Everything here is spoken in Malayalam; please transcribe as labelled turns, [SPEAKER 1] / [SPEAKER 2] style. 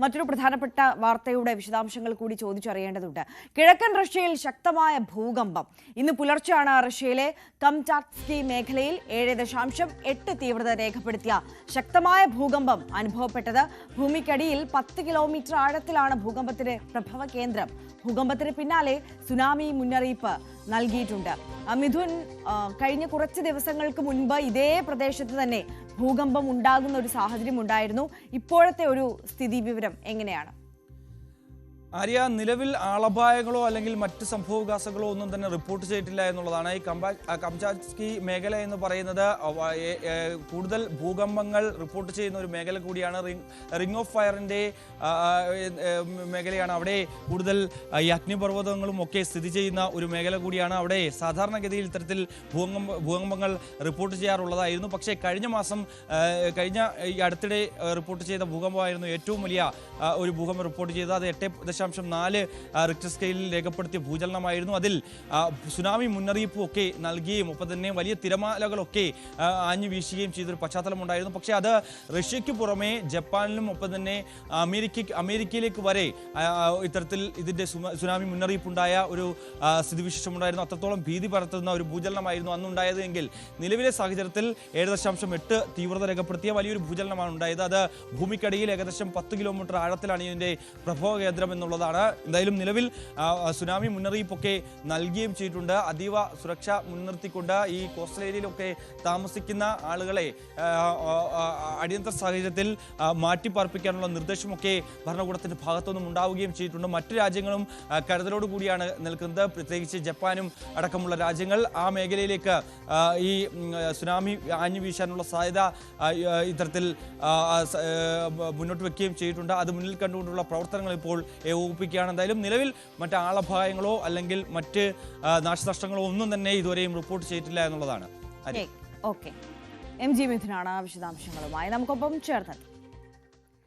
[SPEAKER 1] മറ്റൊരു പ്രധാനപ്പെട്ട വാർത്തയുടെ വിശദാംശങ്ങൾ കൂടി ചോദിച്ചറിയേണ്ടതുണ്ട്. കിഴക്കൻ റഷ്യയിൽ ശക്തമായ ഭൂകമ്പം. ഇന്ന് പുലർച്ചെയാണ് റഷ്യയിലെ കംചാറ്റ്സ്കി മേഖലയിൽ 7.8 തീവ്രത രേഖപ്പെടുത്തിയ ശക്തമായ ഭൂകമ്പം അനുഭവപ്പെട്ടത്. ഭൂമിക്കടിയിൽ 10 കിലോമീറ്റർ ആഴത്തിലാണ് ഭൂകമ്പത്തിന്റെ പ്രഭവ കേന്ദ്രം. ഭൂകമ്പത്തിന് പിന്നാലെ സുനാമി മുന്നറിയിപ്പ് നൽകിയിട്ടുണ്ട്. മിഥുൻ, കഴിഞ്ഞ കുറച്ച് ദിവസങ്ങൾക്ക് മുൻപ് ഇതേ പ്രദേശത്ത് തന്നെ ഭൂകമ്പം ഉണ്ടാകുന്ന ഒരു സാഹചര്യം ഉണ്ടായിരുന്നു. ഇപ്പോഴത്തെ ഒരു സ്ഥിതി വിവരം എങ്ങനെയാണ്?
[SPEAKER 2] ആര്യ, നിലവിൽ ആളപായങ്ങളോ അല്ലെങ്കിൽ മറ്റ് സംഭവവികാസങ്ങളോ ഒന്നും തന്നെ റിപ്പോർട്ട് ചെയ്തിട്ടില്ല എന്നുള്ളതാണ്. ഈ കംചാറ്റ്സ്കി മേഖല എന്ന് പറയുന്നത് കൂടുതൽ ഭൂകമ്പങ്ങൾ റിപ്പോർട്ട് ചെയ്യുന്ന ഒരു മേഖല കൂടിയാണ്. റിംഗ് ഓഫ് ഫയറിൻ്റെ മേഖലയാണ്. അവിടെ കൂടുതൽ ഈ അഗ്നിപർവ്വതങ്ങളും ഒക്കെ സ്ഥിതി ചെയ്യുന്ന ഒരു മേഖല കൂടിയാണ്. അവിടെ സാധാരണഗതിയിൽ ഇത്തരത്തിൽ ഭൂകമ്പങ്ങൾ റിപ്പോർട്ട് ചെയ്യാറുള്ളതായിരുന്നു. പക്ഷേ കഴിഞ്ഞ ഈ അടുത്തിടെ റിപ്പോർട്ട് ചെയ്ത ഭൂകമ്പമായിരുന്നു ഏറ്റവും വലിയ ഒരു ഭൂകമ്പം റിപ്പോർട്ട് ചെയ്തത്. അത് 8.4 റിക്ടർ സ്കെയിലിൽ രേഖപ്പെടുത്തിയ ഭൂചലനമായിരുന്നു. അതിൽ സുനാമി മുന്നറിയിപ്പും ഒക്കെ നൽകുകയും ഒപ്പം തന്നെ വലിയ തിരമാലകളൊക്കെ ആഞ്ഞു വീശുകയും ചെയ്തൊരു പശ്ചാത്തലമുണ്ടായിരുന്നു. പക്ഷേ അത് റഷ്യയ്ക്ക് പുറമെ ജപ്പാനിലും ഒപ്പം തന്നെ അമേരിക്കയിലേക്ക് വരെ ഇത്തരത്തിൽ ഇതിൻ്റെ സുനാമി മുന്നറിയിപ്പുണ്ടായ ഒരു സ്ഥിതിവിശേഷമുണ്ടായിരുന്നു. അത്രത്തോളം ഭീതി പരത്തുന്ന ഒരു ഭൂചലനമായിരുന്നു അന്നുണ്ടായത് എങ്കിൽ നിലവിലെ സാഹചര്യത്തിൽ 7.8 തീവ്രത രേഖപ്പെടുത്തിയ വലിയൊരു ഭൂചലനമാണ് ഉണ്ടായത്. അത് ഭൂമിക്കടിയിൽ ഏകദേശം 10 കിലോമീറ്റർ ആഴത്തിലാണ് ഇതിൻ്റെ പ്രഭവ കേന്ദ്രം എന്നുള്ളതാണ്. എന്തായാലും നിലവിൽ സുനാമി മുന്നറിയിപ്പൊക്കെ നൽകുകയും ചെയ്തിട്ടുണ്ട്. അതീവ സുരക്ഷ മുൻനിർത്തിക്കൊണ്ട് ഈ കോസ്റ്റൽ ഏരിയയിലൊക്കെ താമസിക്കുന്ന ആളുകളെ അടിയന്തര സാഹചര്യത്തിൽ മാറ്റിപ്പാർപ്പിക്കാനുള്ള നിർദ്ദേശമൊക്കെ ഭരണകൂടത്തിന്റെ ഭാഗത്തുനിന്നും ഉണ്ടാവുകയും ചെയ്തിട്ടുണ്ട്. മറ്റു രാജ്യങ്ങളും കരുതലോടുകൂടിയാണ് നിൽക്കുന്നത്. പ്രത്യേകിച്ച് ജപ്പാനും അടക്കമുള്ള രാജ്യങ്ങൾ ആ മേഖലയിലേക്ക് ഈ സുനാമി ആഞ്ഞു വീശാനുള്ള സാധ്യത ഇത്തരത്തിൽ മുന്നോട്ട് വെക്കുകയും ചെയ്തിട്ടുണ്ട്. അത് മുന്നിൽ കണ്ടുകൊണ്ടുള്ള പ്രവർത്തനങ്ങൾ ഇപ്പോൾ ഏകോപിപ്പിക്കുകയാണ്. എന്തായാലും നിലവിൽ മറ്റ് ആളപായങ്ങളോ അല്ലെങ്കിൽ മറ്റ് നാശനഷ്ടങ്ങളോ ഒന്നും തന്നെ ഇതുവരെയും റിപ്പോർട്ട് ചെയ്തിട്ടില്ല എന്നുള്ളതാണ്.
[SPEAKER 1] ഓക്കെ, MG മിഥുനാണ് വിശദാംശങ്ങളുമായി നമുക്കൊപ്പം ചേർന്നത്.